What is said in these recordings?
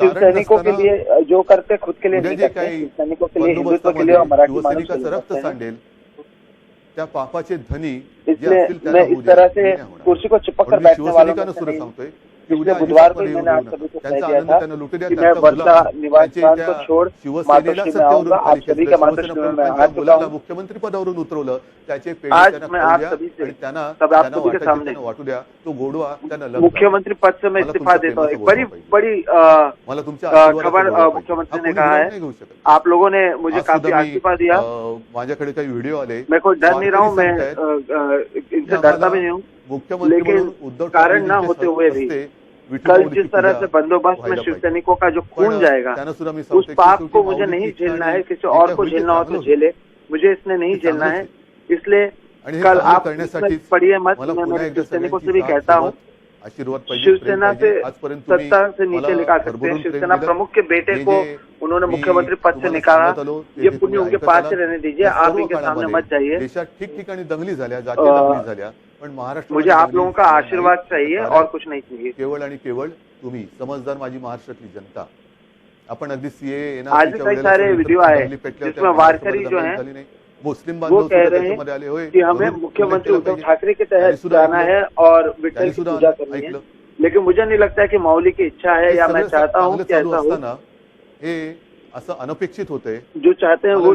शिव सैनिकों के लिए जो करते खुद के लिए नहीं करते, शिव सैनिकों के लिए, हिंदुत्व के लिए और मराठी माणूस के लिए करते हैं। त्या पापाचे धनी इसलिए मैं इस तरह से कुर्सी को चिपक कर बैठने वालों में से नहीं। पिछले बुधवार को मैंने आप सभी को तय किया था कि मैं वर्षा निवास स्थान को छोड़ मातोश्री में आऊंगा, आप सभी के मातोश्री में मैं आ चुका हूं। मुख्यमंत्री पदावरून उतरवलं, त्याचे आज मैं आप सभी से सब आप सभी के सामने वाटू द्या तो गोडवा त्यांना मुख्यमंत्री पद से मैं इस्तीफा देता हूँ। एक बड़ी खबर मुख्यमंत्री ने कहा है, आप लोगों ने मुझे काफी इस्तीफा दिया। माझ्याकडे काही व्हिडिओ आले, मैं कोई डर नहीं रहा हूँ, मैं इनसे डरता भी नहीं हूँ, लेकिन कारण न होते हुए भी कल जिस तरह से बंदोबस्त में शिव सैनिकों का जो खून जाएगा, उस पाप को मुझे नहीं झेलना है। किसी और को झेलना हो तो झेले, मुझे इसने नहीं झेलना है। इसलिए कल आप पढ़िए मत, मैं शिव सैनिकों से भी कहता हूँ, शिवसेना से सत्ता से नीचे निकाल सकते हैं। शिवसेना प्रमुख के बेटे को उन्होंने मुख्यमंत्री पद से निकाला, ये पुण्य उनके पास से रहने दीजिए, आप इनके सामने मत जाइए। देशात ठिकठिकाणी दंगली झाल्या, जातीय दंगली झाल्या, पण महाराष्ट्र मुझे आप लोगों का आशीर्वाद चाहिए और कुछ नहीं चाहिए। केवळ आणि केवळ तुम्ही समजदार माझी महाराष्ट्रातली जनता। आपण अगदी सीए आज भी कई सारे वीडियो आए जिसमें वारकरी जो है मुस्लिम वो कह रहे हैं कि हमें मुख्यमंत्री उद्धव ठाकरे के तहत जाना है और विठ्ठल की पूजा करनी है, लेकिन मुझे नहीं लगता है कि माऊली की इच्छा है या मैं चाहता हूँ कि ऐसा हो। असं अनपेक्षित होतंय, जो चाहते हैं वो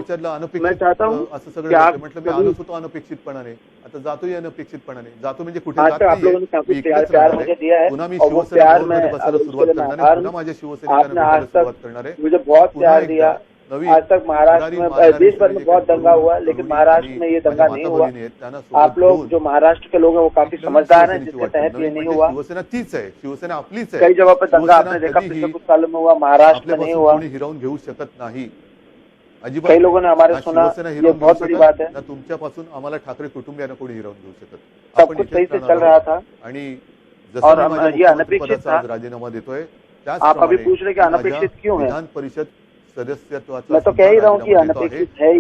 मैं चाहता हूँ असं सगळं म्हटलं, मी आलोच होतो अनपेक्षितपणाने, आता जातोय अनपेक्षितपणाने, जातो म्हणजे कुठे जात आप लोगों ने काफी प्यार मुझे दिया है और वो प्यार मैं सुरुवात करणार आहे, पुन्हा माझ्या शिवसेनेला सुरुवात करणार आहे। मुझे बहुत प्यार दिया। आज तक महाराष्ट्र में, देश भर में बहुत दंगा हुआ, लेकिन महाराष्ट्र में ये दंगा नहीं हुआ। आप लोग जो महाराष्ट्र के लोग हैं वो काफी समझदार हैं, जिसके तहत ये नहीं हुआ। शिवसेना तीच आहे, शिवसेना आपलीच आहे। कई जगह पे दंगा आपने देखा पिछले कुछ सालों में हुआ, महाराष्ट्र में नहीं हुआ। हिरावून घेऊ शकत नाही अजिबात। कई लोगों ने हमारे सुना, ये बहुत बड़ी बात है। तुमच्यापासून आम्हाला ठाकरे कुटुंबियांना कोणी हिरावून घेऊ शकत। सब कुछ सही से चल रहा था आणि और ये अनपेक्षित था। राजीनामा देतोय, आप अभी पूछ रहे कि अनपेक्षित क्यों है? विधान परिषद सदस्यत्वाचा मैं तो कह ही रहा हूँ कि अनपेक्षित है ही,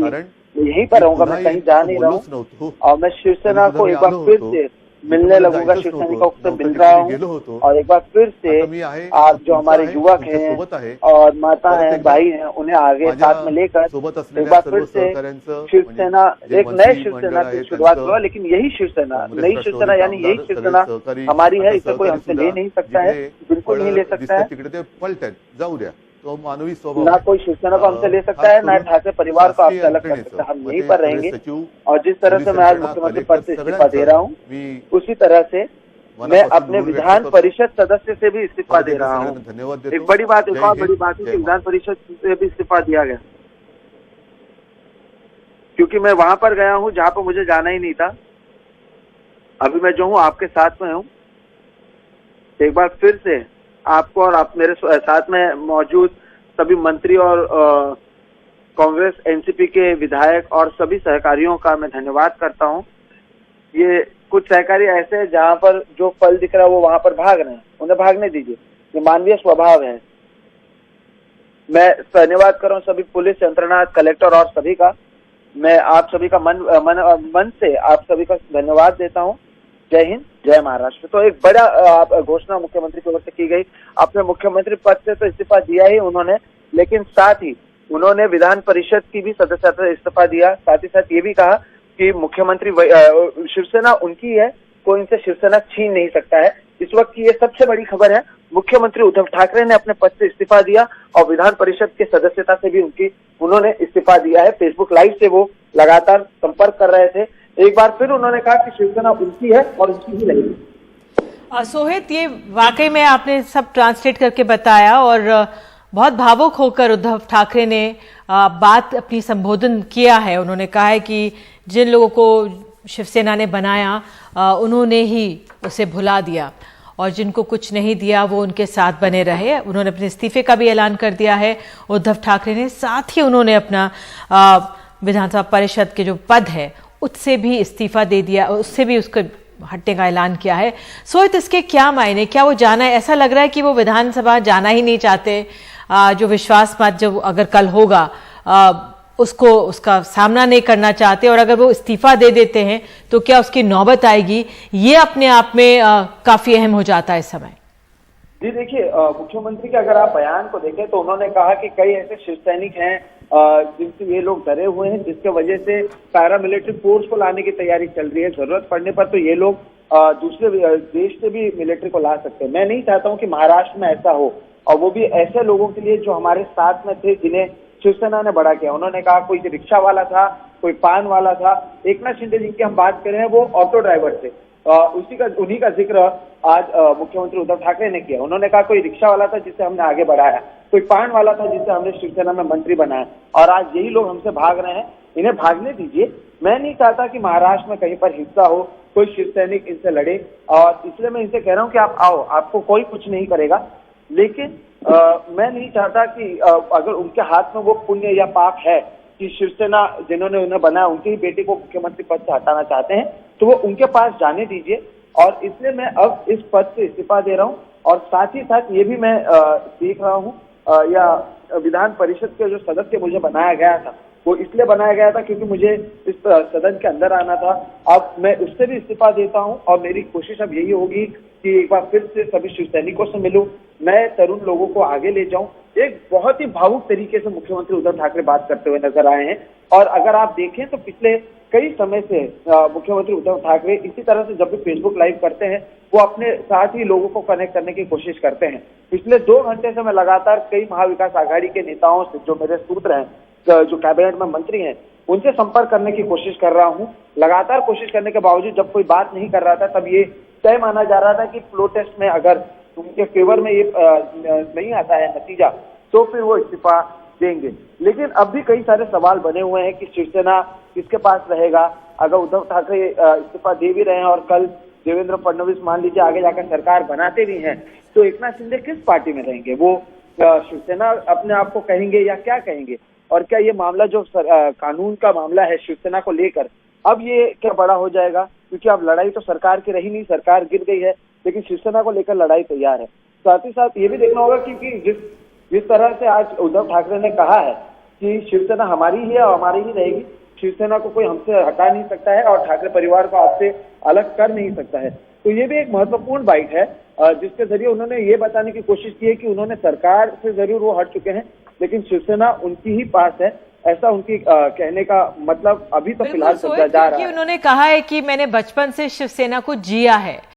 यहीं पर रहूंगा, मैं कहीं जा नहीं रहा हूँ। और मैं शिवसेना को एक बार फिर से मिलने लगूंगा, शिवसैनिकों से मिल रहा हूँ और एक बार फिर से आप जो हमारे युवक हैं और माता हैं, भाई हैं, उन्हें आगे साथ में लेकर एक बार फिर से शिवसेना, एक नए शिवसेना की शुरुआत हुआ। लेकिन यही शिवसेना, नई शिवसेना यानी यही शिवसेना हमारी है, इसे कोई हमसे ले नहीं सकता है, बिल्कुल नहीं ले सकता है। तिकडे पलटत जाऊ द्या, तो मानवी स्वभाव ना कोई शिवसेना को हमसे ले सकता है, ना ठाकरे परिवार को आपसे अलग कर सकता है। हम यहीं पर रहेंगे और जिस तरह से मैं आज मुख्यमंत्री पद से इस्तीफा दे रहा हूँ, उसी तरह से मैं अपने विधान परिषद सदस्य से भी इस्तीफा दे रहा हूँ। एक बड़ी बात, एक और बड़ी बात है कि विधान परिषद से भी इस्तीफा दिया गया, क्योंकि मैं वहां पर गया हूँ जहाँ पर मुझे जाना ही नहीं था। अभी मैं जो हूँ आपके साथ में हूँ। एक बार फिर से आपको और आप मेरे साथ में मौजूद सभी मंत्री और कांग्रेस एनसीपी के विधायक और सभी सहकारियों का मैं धन्यवाद करता हूं। ये कुछ सहकारी ऐसे हैं जहां पर जो फल दिख रहा है वो वहां पर भाग रहे हैं, उन्हें भागने दीजिए, ये मानवीय स्वभाव है। मैं धन्यवाद कर रहा हूँ सभी पुलिस यंत्रणा, कलेक्टर और सभी का। मैं आप सभी का मन से आप सभी का धन्यवाद देता हूँ। जय हिंद, जय महाराष्ट्र। तो एक बड़ा घोषणा मुख्यमंत्री की ओर से की गई। अपने मुख्यमंत्री पद से तो इस्तीफा दिया ही उन्होंने, लेकिन साथ ही उन्होंने विधान परिषद की भी सदस्यता से इस्तीफा दिया। साथ ही साथ ये भी कहा कि मुख्यमंत्री शिवसेना उनकी है, कोई इनसे शिवसेना छीन नहीं सकता है। इस वक्त की ये सबसे बड़ी खबर है, मुख्यमंत्री उद्धव ठाकरे ने अपने पद से इस्तीफा दिया और विधान परिषद के सदस्यता से भी उन्होंने इस्तीफा दिया है। फेसबुक लाइव से वो लगातार संपर्क कर रहे थे। एक बार फिर उन्होंने कहा कि शिवसेना उनकी है और उनकी ही रहेगी। सोहित, ये वाकई में आपने सब ट्रांसलेट करके बताया और बहुत भावुक होकर उद्धव ठाकरे ने बात अपनी संबोधन किया है। उन्होंने कहा है कि जिन लोगों को शिवसेना ने बनाया उन्होंने ही उसे भुला दिया और जिनको कुछ नहीं दिया वो उनके साथ बने रहे। उन्होंने अपने इस्तीफे का भी ऐलान कर दिया है उद्धव ठाकरे ने। साथ ही उन्होंने अपना विधानसभा परिषद के जो पद है उससे भी इस्तीफा दे दिया, उससे भी उसको हटने का ऐलान किया है। सोहित, इसके क्या मायने, क्या वो जाना है? ऐसा लग रहा है कि वो विधानसभा जाना ही नहीं चाहते। जो विश्वास मत जो अगर कल होगा उसको उसका सामना नहीं करना चाहते और अगर वो इस्तीफा दे देते हैं तो क्या उसकी नौबत आएगी, ये अपने आप में काफी अहम हो जाता है इस समय। जी देखिए, मुख्यमंत्री के अगर आप बयान को देखें तो उन्होंने कहा कि कई ऐसे शिवसैनिक हैं जिनसे ये लोग डरे हुए हैं, जिसके वजह से पैरामिलिट्री फोर्स को लाने की तैयारी चल रही है। जरूरत पड़ने पर तो ये लोग दूसरे देश से भी मिलिट्री को ला सकते हैं। मैं नहीं चाहता हूं कि महाराष्ट्र में ऐसा हो, और वो भी ऐसे लोगों के लिए जो हमारे साथ में थे, जिन्हें शिवसेना ने बड़ा किया। उन्होंने कहा कोई रिक्शा वाला था, कोई पान वाला था। एकनाथ शिंदे जिनकी हम बात कर रहे हैं वो ऑटो ड्राइवर थे। उन्हीं का जिक्र आज मुख्यमंत्री उद्धव ठाकरे ने किया। उन्होंने कहा कोई रिक्शा वाला था जिसे हमने आगे बढ़ाया, कोई पान वाला था जिसे हमने शिवसेना में मंत्री बनाया, और आज यही लोग हमसे भाग रहे हैं। इन्हें भागने दीजिए। मैं नहीं चाहता कि महाराष्ट्र में कहीं पर हिंसा हो, कोई शिव सैनिक इनसे लड़े, और इसलिए मैं इनसे कह रहा हूं कि आप आओ, आपको कोई कुछ नहीं करेगा। लेकिन मैं नहीं चाहता कि अगर उनके हाथ में वो पुण्य या पाप है कि शिवसेना जिन्होंने उन्हें बनाया उनकी ही बेटी को मुख्यमंत्री पद से हटाना चाहते हैं, तो वो उनके पास जाने दीजिए। और इसलिए मैं अब इस पद से इस्तीफा दे रहा हूं। और साथ ही साथ ये भी मैं देख रहा हूं, या विधान परिषद के जो सदस्य मुझे बनाया गया था वो इसलिए बनाया गया था क्योंकि मुझे इस सदन के अंदर आना था। अब मैं उससे भी इस्तीफा देता हूं, और मेरी कोशिश अब यही होगी कि एक बार फिर से सभी शिव सैनिकों से मिलूं, नए तरुण लोगों को आगे ले जाऊं। एक बहुत ही भावुक तरीके से मुख्यमंत्री उद्धव ठाकरे बात करते हुए नजर आए हैं। और अगर आप देखें तो पिछले कई समय से मुख्यमंत्री उद्धव ठाकरे इसी तरह से जब भी फेसबुक लाइव करते हैं वो अपने साथ ही लोगों को कनेक्ट करने की कोशिश करते हैं। पिछले 2 घंटे से मैं लगातार कई महाविकास आघाड़ी के नेताओं से, जो मेरे सूत्र हैं, जो कैबिनेट में मंत्री हैं, उनसे संपर्क करने की कोशिश कर रहा हूं। लगातार कोशिश करने के बावजूद जब कोई बात नहीं कर रहा था, तब ये तय माना जा रहा था कि फ्लो टेस्ट में अगर उनके फेवर में ये नहीं आता है नतीजा, तो फिर वो इस्तीफा देंगे। लेकिन अब भी कई सारे सवाल बने हुए हैं कि शिवसेना किसके पास रहेगा। अगर उद्धव ठाकरे इस्तीफा दे भी रहे हैं और कल देवेंद्र फडणवीस मान लीजिए आगे जाकर सरकार बनाते भी हैं, तो एकनाथ शिंदे किस पार्टी में रहेंगे? वो शिवसेना अपने आप को कहेंगे या क्या कहेंगे? और क्या ये मामला जो कानून का मामला है शिवसेना को लेकर, अब ये क्या बड़ा हो जाएगा? क्योंकि अब लड़ाई तो सरकार की रही नहीं, सरकार गिर गई है, लेकिन शिवसेना को लेकर लड़ाई तैयार है। साथ ही साथ ये भी देखना होगा क्योंकि जिस तरह से आज उद्धव ठाकरे ने कहा है कि शिवसेना हमारी ही है और हमारी ही रहेगी, शिवसेना को कोई हमसे हटा नहीं सकता है और ठाकरे परिवार को आपसे अलग कर नहीं सकता है, तो ये भी एक महत्वपूर्ण बाइट है जिसके जरिए उन्होंने ये बताने की कोशिश की है कि उन्होंने सरकार से जरूर वो हट चुके हैं, लेकिन शिवसेना उनकी ही पास है। ऐसा उनकी कहने का मतलब अभी तो फिलहाल समझा जा रहा है। उन्होंने कहा है कि मैंने बचपन से शिवसेना को जिया है।